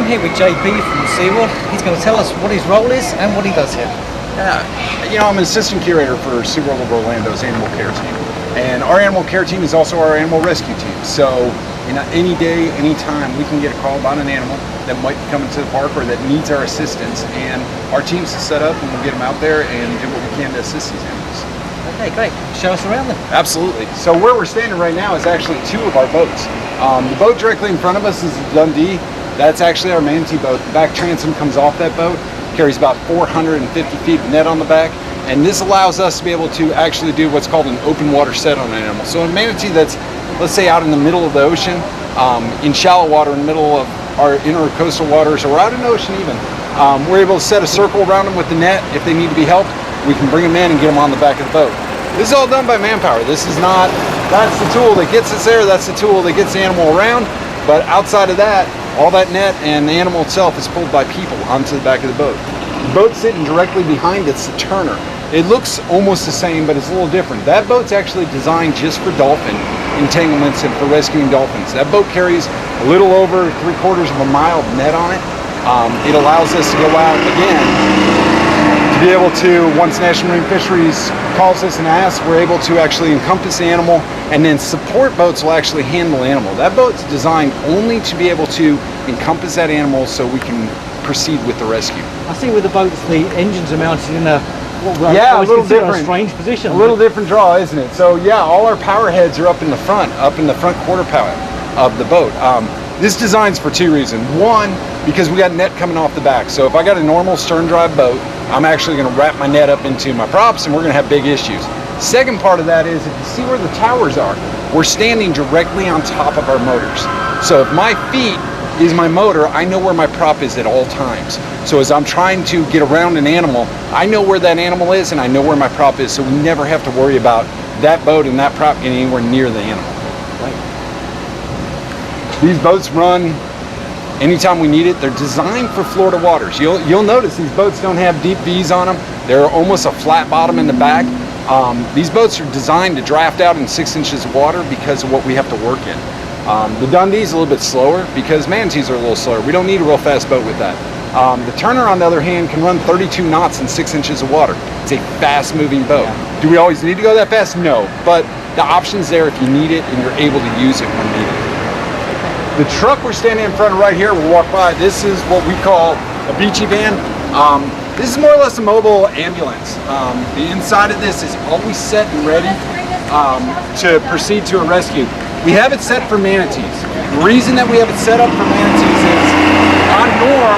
here with JP from SeaWorld. He's going to tell us what his role is and what he does here. Yeah, you know, I'm an assistant curator for SeaWorld Orlando's animal care team. And our animal care team is also our animal rescue team. So, any day, any time, we can get a call about an animal that might be coming to the park or that needs our assistance. And our team's set up and we'll get them out there and do what we can to assist these animals. Okay, great. Show us around then. Absolutely. So where we're standing right now is actually two of our boats. The boat directly in front of us is the Dundee. That's actually our manatee boat. The back transom comes off that boat, carries about 450 feet of net on the back, and this allows us to be able to actually do what's called an open water set on an animal. So a manatee that's, let's say, out in the middle of the ocean, in shallow water, in the middle of our intercoastal waters, or out in the ocean even, we're able to set a circle around them with the net. If they need to be helped, we can bring them in and get them on the back of the boat. This is all done by manpower. This is not, that's the tool that gets us there, that's the tool that gets the animal around, but outside of that, all that net and the animal itself is pulled by people onto the back of the boat. The boat sitting directly behind it's the turner. It looks almost the same, but it's a little different. That boat's actually designed just for dolphin entanglements and for rescuing dolphins. That boat carries a little over 3/4 of a mile of net on it. It allows us to go out again to be able to, once National Marine Fisheries calls us and asks, we're able to actually encompass the animal, and then support boats will actually handle the animal. That boat's designed only to be able to encompass that animal so we can proceed with the rescue. I see with the boats, the engines are mounted in a, a little different, a strange position. A little different draw, isn't it? So yeah, all our power heads are up in the front quarter power of the boat. This design's for two reasons. One, because we got net coming off the back. So if I got a normal stern drive boat, I'm actually going to wrap my net up into my props and we're going to have big issues. Second part of that is, if you see where the towers are, we're standing directly on top of our motors. So if my feet is my motor, I know where my prop is at all times. So as I'm trying to get around an animal, I know where that animal is and I know where my prop is, so we never have to worry about that boat and that prop getting anywhere near the animal. Right. These boats run anytime we need it. They're designed for Florida waters. You'll notice these boats don't have deep V's on them. They're almost a flat bottom in the back. These boats are designed to draft out in 6 inches of water because of what we have to work in. The Dundee's a little bit slower because manatees are a little slower. We don't need a real fast boat with that. The Turner, on the other hand, can run 32 knots in 6 inches of water. It's a fast-moving boat. Yeah. Do we always need to go that fast? No, but the option's there if you need it and you're able to use it when needed. The truck we're standing in front of right here, we'll walk by. This is what we call a beachy van. This is more or less a mobile ambulance. The inside of this is always set and ready to proceed to a rescue. We have it set for manatees. The reason that we have it set up for manatees is, on norm,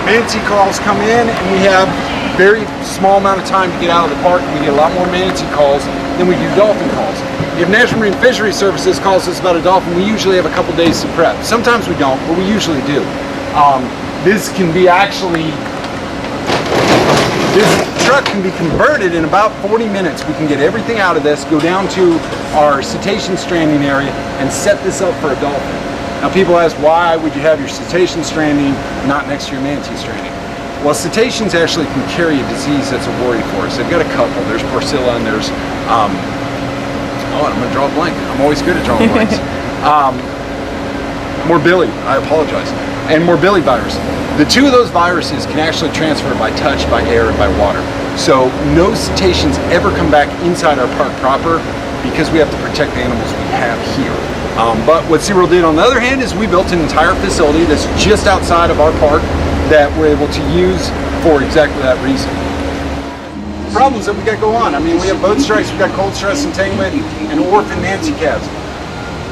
manatee calls come in and we have very small amount of time to get out of the park. We get a lot more manatee calls than we do dolphin calls. If National Marine Fisheries Services calls us about a dolphin, we usually have a couple days to prep. Sometimes we don't, but we usually do. This can be actually, this truck can be converted in about 40 minutes. We can get everything out of this, go down to our cetacean stranding area and set this up for a dolphin. Now people ask, why would you have your cetacean stranding not next to your manatee stranding? Well, cetaceans actually can carry a disease that's a worry for us. They've got a couple. There's Porcilla and there's, oh, I'm going to draw a blank. I'm always good at drawing blanks. Morbilli, I apologize. And morbillivirus. The two of those viruses can actually transfer by touch, by air, and by water. So no cetaceans ever come back inside our park proper because we have to protect the animals we have here. But what SeaWorld did on the other hand is we built an entire facility that's just outside of our park that we're able to use for exactly that reason. Problems that we got go on. I mean, we have boat strikes, we got cold stress entanglement, and orphan manatee calves.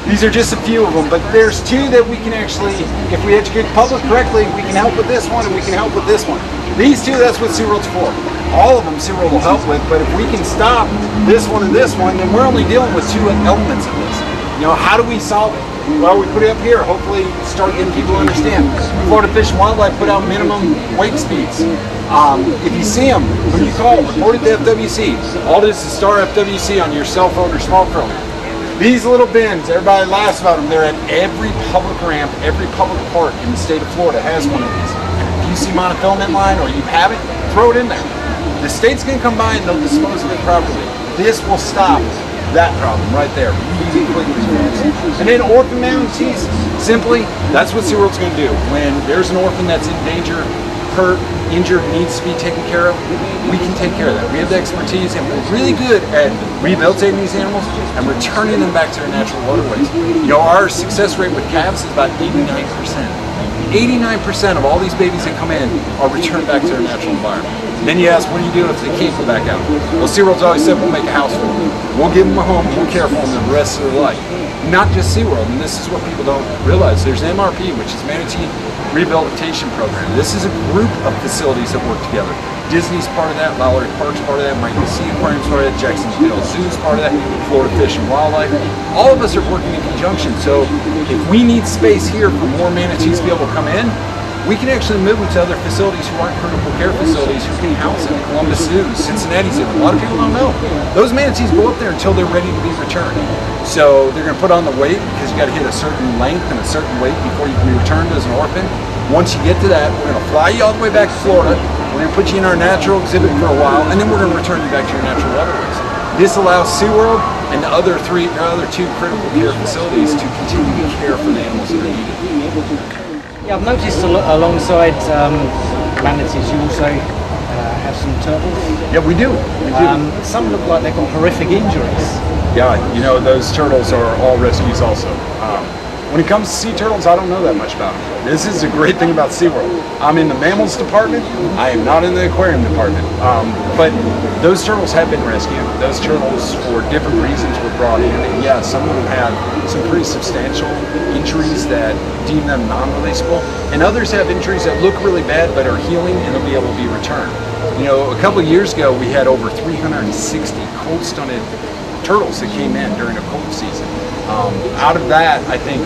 These are just a few of them, but there's two that we can actually, if we educate the public correctly, we can help with this one and we can help with this one. These two, that's what SeaWorld's for. All of them SeaWorld will help with, but if we can stop this one and this one, then we're only dealing with two elements of this. You know, how do we solve it? Well, we put it up here, hopefully start getting people to understand. Florida Fish and Wildlife put out minimum wake speeds. If you see them, when you call, report it to FWC. All this is star FWC on your cell phone or smartphone. These little bins, everybody laughs about them. They're at every public ramp, every public park in the state of Florida has one of these. If you see monofilament line or you have it, throw it in there. The state's gonna come by and they'll dispose of it properly. This will stop that problem right there really quickly. And then orphan manatees, simply, that's what SeaWorld's going to do. When there's an orphan that's in danger, hurt, injured, needs to be taken care of, we can take care of that. We have the expertise, and we're really good at rehabilitating these animals and returning them back to their natural waterways. You know, our success rate with calves is about 89%. 89% of all these babies that come in are returned back to their natural environment. Then you ask, what do you do if they can't go back out? Well, SeaWorld's always said, we'll make a house for them. We'll give them a home, we'll care for them the rest of their life. Not just SeaWorld, and this is what people don't realize. There's MRP, which is Manatee Rehabilitation Program. This is a group of facilities that work together. Disney's part of that, Lowry Park's part of that, Miami Sea Aquarium's part of that, Jacksonville Zoo's part of that, Florida Fish and Wildlife. All of us are working in conjunction, so if we need space here for more manatees to be able to come in, we can actually move them to other facilities who aren't critical care facilities who can house them. Columbus Zoo, Cincinnati Zoo. A lot of people don't know. Those manatees go up there until they're ready to be returned. So they're going to put on the weight because you got to hit a certain length and a certain weight before you can be returned as an orphan. Once you get to that, we're going to fly you all the way back to Florida. We're going to put you in our natural exhibit for a while, and then we're going to return you back to your natural waterways. This allows SeaWorld and the other two critical care facilities to continue to care for the animals that are needed. Yeah, I've noticed alongside manatees, you also have some turtles. Yeah, we do. Some look like they've got horrific injuries. Yeah, you know, those turtles are all rescues also. When it comes to sea turtles, I don't know that much about them. This is a great thing about SeaWorld. I'm in the mammals department. I am not in the aquarium department. But those turtles have been rescued. Those turtles, for different reasons, were brought in. And yeah, some of them have some pretty substantial injuries that deem them non-releasable. And others have injuries that look really bad but are healing and they'll be able to be returned. You know, a couple of years ago, we had over 360 cold-stunted turtles that came in during a cold season. Out of that, I think,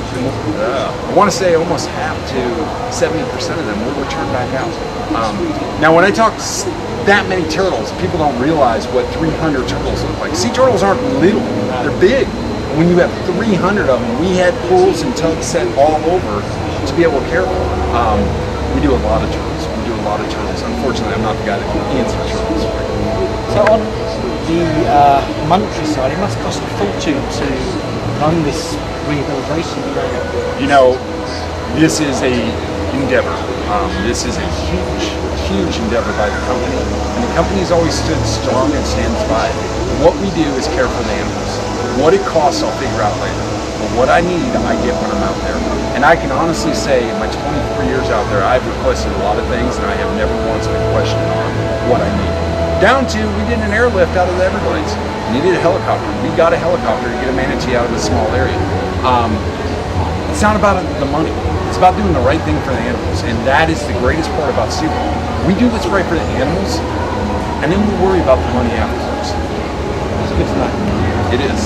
I want to say almost half to 70% of them will return back out. Now, when I talk that many turtles, people don't realize what 300 turtles look like. Sea turtles aren't little, they're big. When you have 300 of them, we had pools and tubs set all over to be able to care for them. We do a lot of turtles. Unfortunately, I'm not the guy that can answer turtles. So on the monetary side, it must cost a fortune to run this rehabilitation program. You know, this is a endeavor. This is a huge endeavor by the company, and the company has always stood strong and stands by it. What we do is care for the animals. What it costs, I'll figure out later. But what I need, I get when I'm out there. And I can honestly say, in my 24 years out there, I've requested a lot of things, and I have never once been questioned on what I need. Down to, we did an airlift out of the Everglades. Needed a helicopter. We got a helicopter to get a manatee out of a small area. It's not about the money. It's about doing the right thing for the animals, and that is the greatest part about SeaWorld. We do what's right for the animals, and then we worry about the money afterwards. It's good to know. It is.